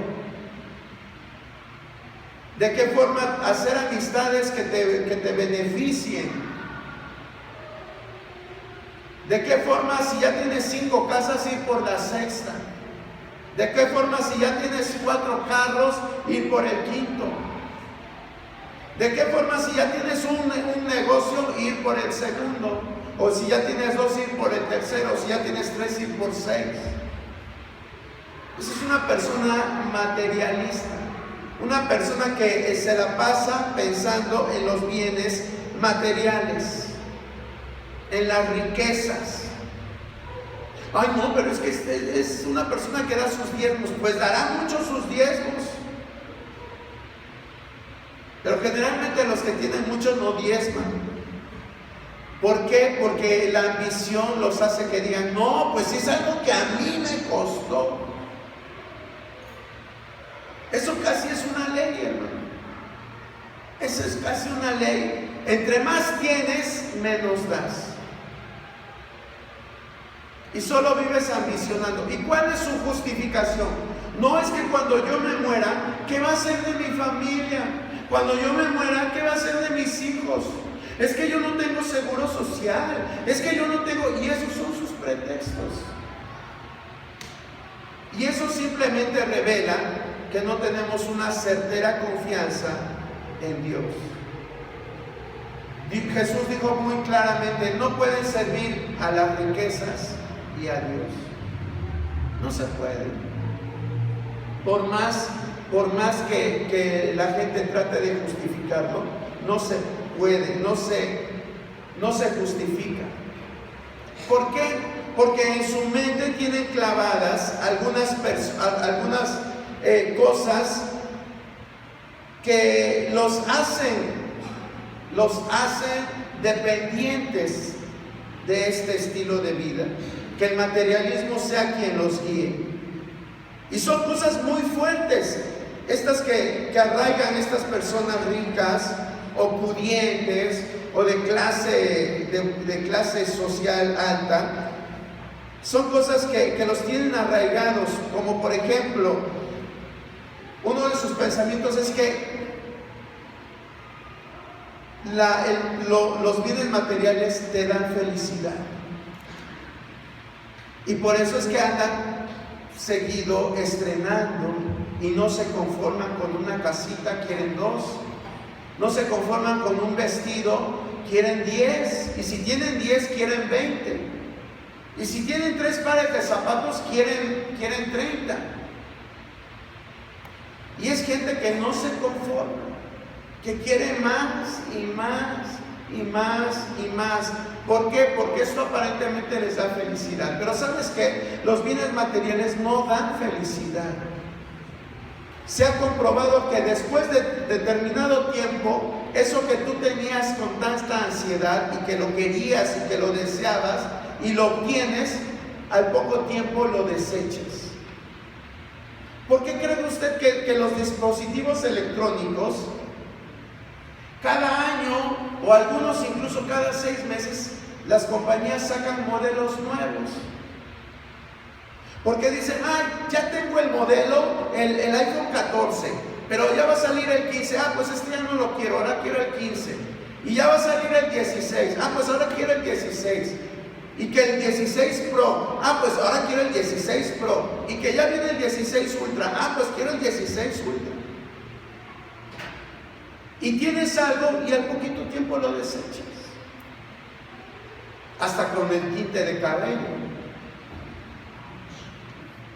de qué forma hacer amistades que te beneficien, de qué forma si ya tienes 5 casas ir por la sexta, de qué forma si ya tienes 4 carros ir por el 5.º, de qué forma si ya tienes un negocio ir por el 2.º, o si ya tienes 2, ir por el tercero, o si ya tienes 3, ir por 6. Esa es una persona materialista, una persona que se la pasa pensando en los bienes materiales, en las riquezas. Ay, no, pero es que es una persona que da sus diezmos. Pues dará mucho sus diezmos, pero generalmente los que tienen mucho no diezman. ¿Por qué? Porque la ambición los hace que digan, no, pues es algo que a mí me costó. Eso casi es una ley, hermano. Eso es casi una ley. Entre más tienes, menos das. Y solo vives ambicionando. ¿Y cuál es su justificación? No es que cuando yo me muera, ¿qué va a ser de mi familia? Cuando yo me muera, ¿qué va a ser de mis hijos? Es que yo no tengo seguro social. Es que yo no tengo... Y esos son sus pretextos. Y eso simplemente revela que no tenemos una certera confianza en Dios. Jesús dijo muy claramente, no pueden servir a las riquezas y a Dios. No se puede. Por más que la gente trate de justificarlo, no se puede, no se justifica. ¿Por qué? Porque en su mente tienen clavadas algunas cosas que los hacen dependientes de este estilo de vida, que el materialismo sea quien los guíe. Y son cosas muy fuertes, estas que arraigan estas personas ricas o pudientes o de clase social alta. Son cosas que los tienen arraigados, como por ejemplo, uno de sus pensamientos es que los bienes materiales te dan felicidad. Y por eso es que andan seguido estrenando y no se conforman con una casita, quieren 2. No se conforman con un vestido, quieren 10. Y si tienen 10, quieren 20. Y si tienen 3 pares de zapatos, quieren 30. Y es gente que no se conforma, que quiere más y más y más y más. ¿Por qué? Porque esto aparentemente les da felicidad. Pero ¿sabes qué? Los bienes materiales no dan felicidad. Se ha comprobado que después de determinado tiempo, eso que tú tenías con tanta ansiedad y que lo querías y que lo deseabas y lo obtienes, al poco tiempo lo desechas. ¿Por qué cree usted que los dispositivos electrónicos cada año o algunos incluso cada 6 meses las compañías sacan modelos nuevos? Porque dicen, ya tengo el modelo, el iPhone 14, pero ya va a salir el 15, pues este ya no lo quiero, ahora quiero el 15. Y ya va a salir el 16, pues ahora quiero el 16. Y que el 16 Pro, pues ahora quiero el 16 Pro. Y que ya viene el 16 Ultra, pues quiero el 16 Ultra. Y tienes algo y al poquito tiempo lo desechas. Hasta con el tinte de cabello.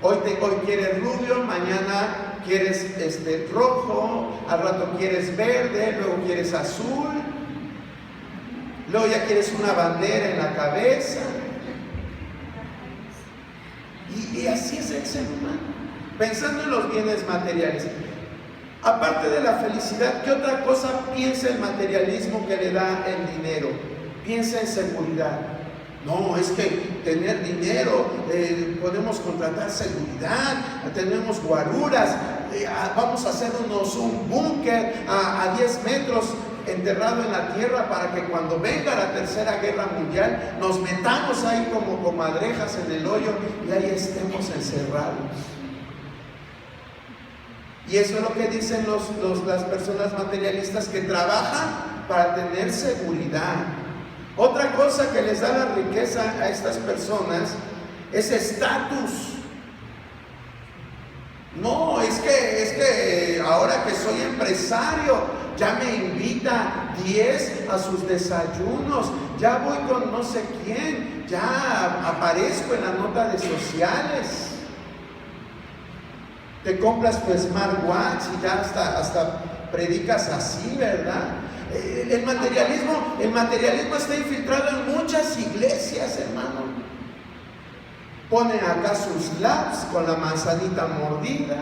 Hoy quieres rubio, mañana quieres rojo, al rato quieres verde, luego quieres azul, luego ya quieres una bandera en la cabeza. Y así es el ser humano, pensando en los bienes materiales. Aparte de la felicidad, ¿qué otra cosa piensa el materialismo que le da el dinero? Piensa en seguridad. No, es que tener dinero, podemos contratar seguridad, tenemos guaruras, vamos a hacernos un búnker a 10 metros enterrado en la tierra para que cuando venga la tercera guerra mundial nos metamos ahí como comadrejas en el hoyo y ahí estemos encerrados. Y eso es lo que dicen las personas materialistas que trabajan para tener seguridad. Otra cosa que les da la riqueza a estas personas es estatus. No, es que ahora que soy empresario, ya me invita 10 a sus desayunos, ya voy con no sé quién, ya aparezco en la nota de sociales. Te compras tu smartwatch y ya hasta predicas así, ¿verdad? El materialismo está infiltrado en muchas iglesias, hermano. Ponen acá sus laps con la manzanita mordida.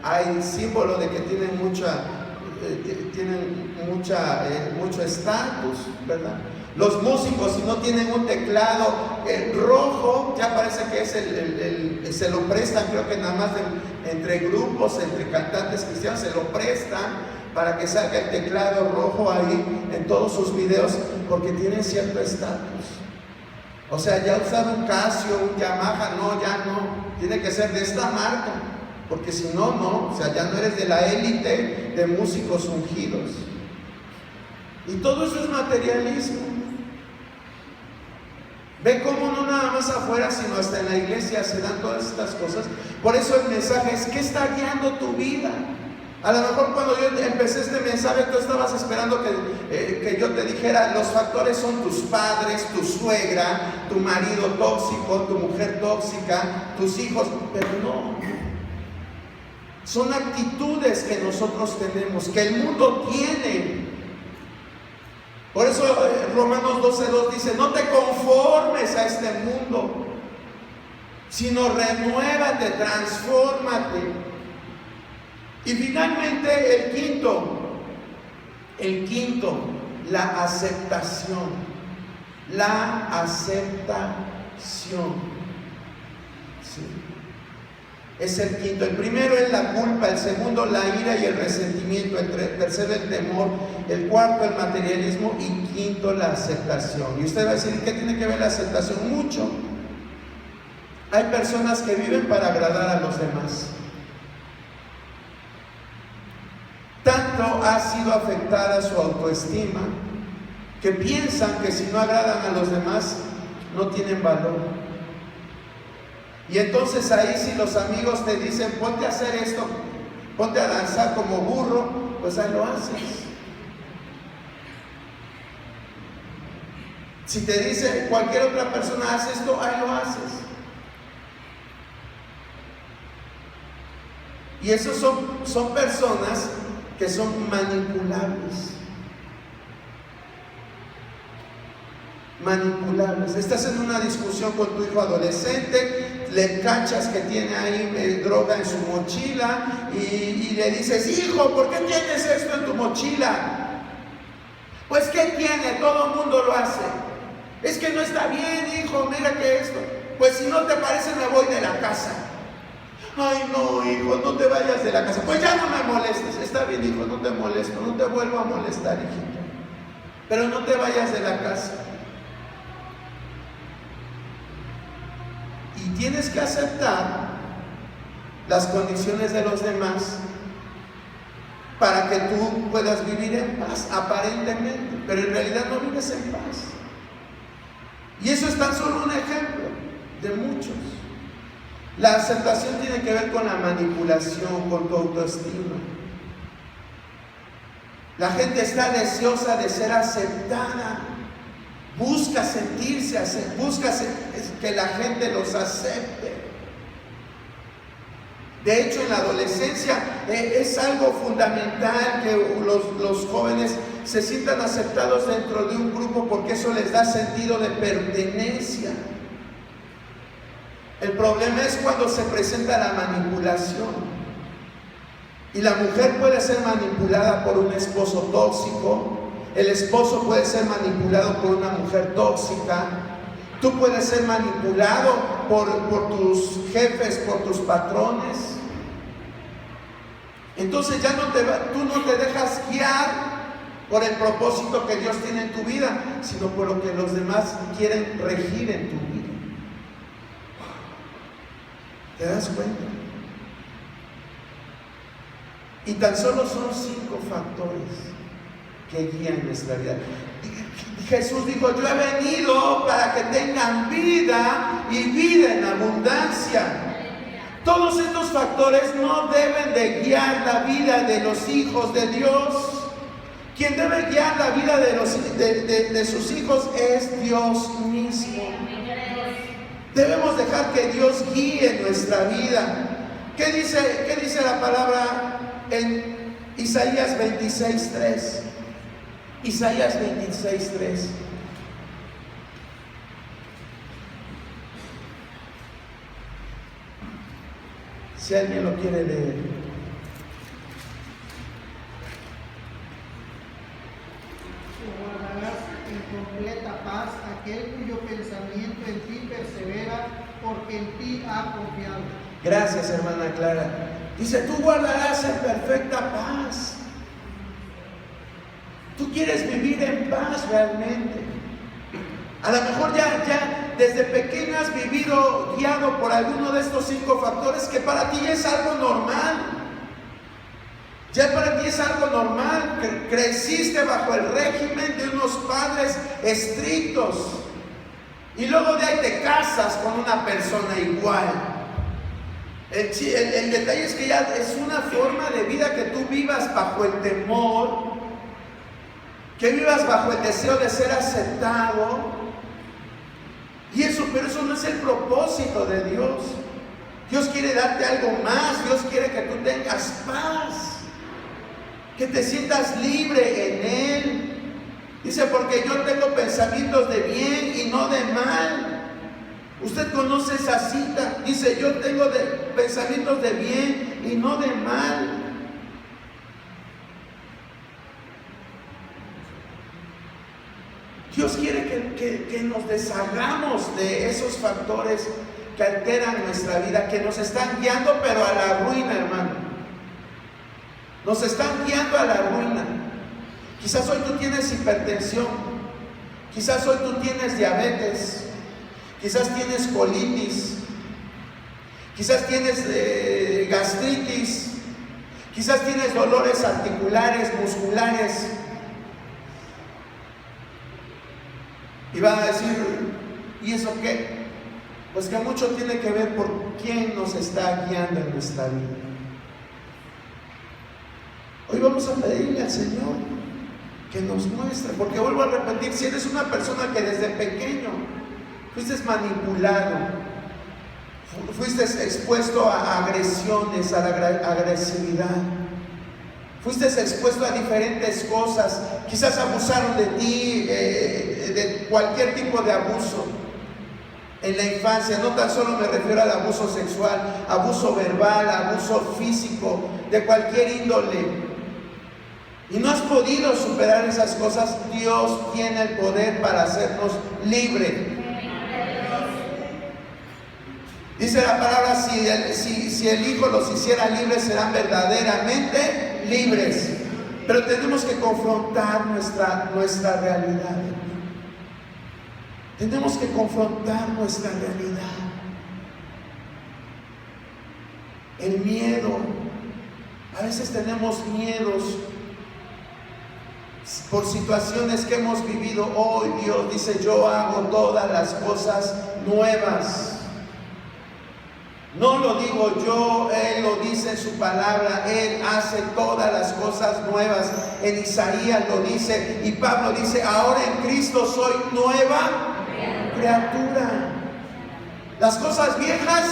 Hay símbolo de que tienen mucho estatus, ¿verdad? Los músicos, si no tienen un teclado rojo, ya parece que se lo prestan, creo que nada más entre grupos, entre cantantes cristianos, se lo prestan para que salga el teclado rojo ahí en todos sus videos, porque tienen cierto estatus. O sea, ya usar un Casio, un Yamaha, no, ya no. Tiene que ser de esta marca, porque si no, no. O sea, ya no eres de la élite de músicos ungidos. Y todo eso es materialismo. Ve cómo no nada más afuera, sino hasta en la iglesia se dan todas estas cosas. Por eso el mensaje es: ¿qué está guiando tu vida? A lo mejor cuando yo empecé este mensaje, tú estabas esperando que yo te dijera: los factores son tus padres, tu suegra, tu marido tóxico, tu mujer tóxica, tus hijos. Pero no. Son actitudes que nosotros tenemos, que el mundo tiene. Por eso Romanos 12:2 dice: no te conformes a este mundo, sino renuévate, transfórmate. Y finalmente el quinto, la aceptación. La aceptación. Sí. Es el quinto. El primero es la culpa, el segundo la ira y el resentimiento, el tercero el temor, el cuarto el materialismo y quinto la aceptación. Y usted va a decir: ¿qué tiene que ver la aceptación? Mucho. Hay personas que viven para agradar a los demás. Tanto ha sido afectada su autoestima que piensan que si no agradan a los demás no tienen valor. Y entonces ahí, si los amigos te dicen: ponte a hacer esto, ponte a danzar como burro, pues ahí lo haces. Si te dice cualquier otra persona: haz esto, ahí lo haces. Y esos son personas que son manipulables. Manipulables. Estás en una discusión con tu hijo adolescente, le cachas que tiene ahí droga en su mochila y le dices: hijo, ¿por qué tienes esto en tu mochila? Pues ¿qué tiene? Todo el mundo lo hace. Es que no está bien, hijo, mira que esto. Pues si no te parece, me voy de la casa. Ay, no, hijo, no te vayas de la casa. Pues ya no me molestes. Está bien, hijo, no te molesto, no te vuelvo a molestar, hijito. Pero no te vayas de la casa. Y tienes que aceptar las condiciones de los demás para que tú puedas vivir en paz, aparentemente, pero en realidad no vives en paz. Y eso es tan solo un ejemplo de muchos. La aceptación tiene que ver con la manipulación, con tu autoestima. La gente está deseosa de ser aceptada. Busca sentirse, busca que la gente los acepte. De hecho, en la adolescencia es algo fundamental que los jóvenes se sientan aceptados dentro de un grupo, porque eso les da sentido de pertenencia. El problema es cuando se presenta la manipulación. Y la mujer puede ser manipulada por un esposo tóxico. El esposo puede ser manipulado por una mujer tóxica. Tú puedes ser manipulado por tus jefes, por tus patrones. Entonces ya tú no te dejas guiar por el propósito que Dios tiene en tu vida, sino por lo que los demás quieren regir en tu vida. ¿Te das cuenta? Y tan solo son 5 factores que guían nuestra vida. Jesús dijo: yo he venido para que tengan vida y vida en abundancia. Todos estos factores no deben de guiar la vida de los hijos de Dios. Quien debe guiar la vida de sus hijos es Dios mismo. Debemos dejar que Dios guíe nuestra vida. ¿Qué dice la palabra en Isaías 26:3? Isaías 26:3. Si alguien lo quiere leer. Guardarás en completa paz aquel cuyo pensamiento en ti persevera, porque en ti ha confiado. Gracias, hermana Clara. Dice, tú guardarás en perfecta paz. Tú quieres vivir en paz realmente. A lo mejor ya desde pequeña has vivido guiado por alguno de estos 5 factores que para ti es algo normal. Ya para ti es algo normal. Creciste bajo el régimen de unos padres estrictos. Y luego de ahí te casas con una persona igual. El detalle es que ya es una forma de vida que tú vivas bajo el temor, que vivas bajo el deseo de ser aceptado. Pero eso no es el propósito de Dios. Dios quiere darte algo más. Dios quiere que tú tengas paz, que te sientas libre en Él. Dice, porque yo tengo pensamientos de bien y no de mal. Usted conoce esa cita. Dice, yo tengo pensamientos de bien y no de mal. Dios quiere que nos deshagamos de esos factores que alteran nuestra vida, que nos están guiando, pero a la ruina, hermano. Nos están guiando a la ruina. Quizás hoy tú tienes hipertensión, quizás hoy tú tienes diabetes, quizás tienes colitis, quizás tienes gastritis, quizás tienes dolores articulares, musculares. Y van a decir, ¿y eso qué? Pues que mucho tiene que ver por quién nos está guiando en nuestra vida. Hoy vamos a pedirle al Señor que nos muestre, porque vuelvo a repetir, si eres una persona que desde pequeño fuiste manipulado, fuiste expuesto a agresiones, a la agresividad, fuiste expuesto a diferentes cosas, quizás abusaron de ti, de cualquier tipo de abuso en la infancia. No tan solo me refiero al abuso sexual, abuso verbal, abuso físico, de cualquier índole, y no has podido superar esas cosas. Dios tiene el poder para hacernos libres. Dice la palabra, si el Hijo los hiciera libres, serán verdaderamente libres. Pero tenemos que confrontar nuestra realidad. Tenemos que confrontar nuestra realidad. El miedo. A veces tenemos miedos por situaciones que hemos vivido. Hoy Dios dice, yo hago todas las cosas nuevas. No lo digo yo, Él lo dice en su palabra. Él hace todas las cosas nuevas. En Isaías lo dice, y Pablo dice, ahora en Cristo soy nueva criatura. Las cosas viejas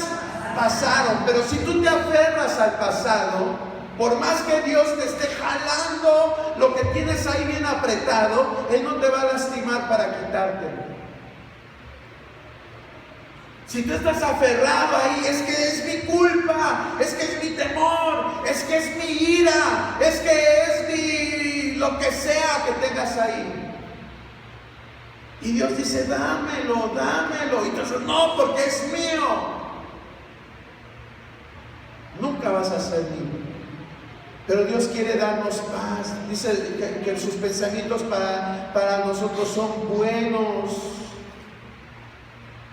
pasaron, pero si tú te aferras al pasado, por más que Dios te esté jalando lo que tienes ahí bien apretado, Él no te va a lastimar para quitártelo. Si tú estás aferrado ahí, es que es mi culpa, es que es mi temor, es que es mi ira, es que es mi lo que sea que tengas ahí. Y Dios dice, dámelo, dámelo. Y tú dices, no, porque es mío. Nunca vas a ser libre. Pero Dios quiere darnos paz. Dice que sus pensamientos para nosotros son buenos.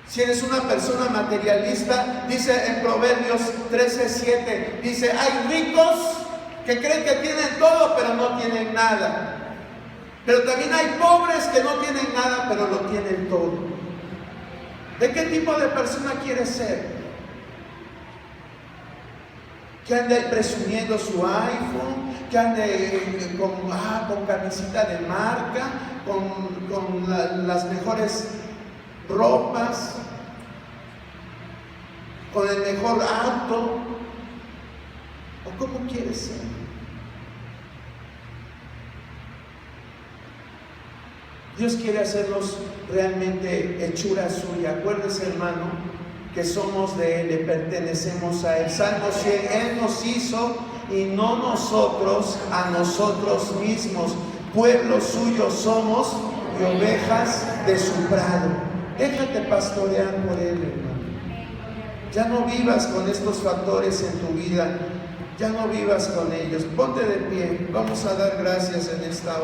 Si eres una persona materialista, dice en Proverbios 13:7, dice, hay ricos que creen que tienen todo, pero no tienen nada. Pero también hay pobres que no tienen nada, pero lo tienen todo. ¿De qué tipo de persona quieres ser? que ande presumiendo su iPhone, que ande con camiseta de marca, con las mejores ropas, con el mejor auto. ¿O cómo quieres ser? Dios quiere hacernos realmente hechura suya. Acuérdese, hermano, que somos de Él, le pertenecemos a Él. Salmo 100, Él nos hizo y no nosotros a nosotros mismos. Pueblo suyo somos y ovejas de su prado. Déjate pastorear por Él, hermano. Ya no vivas con estos factores en tu vida. Ya no vivas con ellos. Ponte de pie. Vamos a dar gracias en esta hora.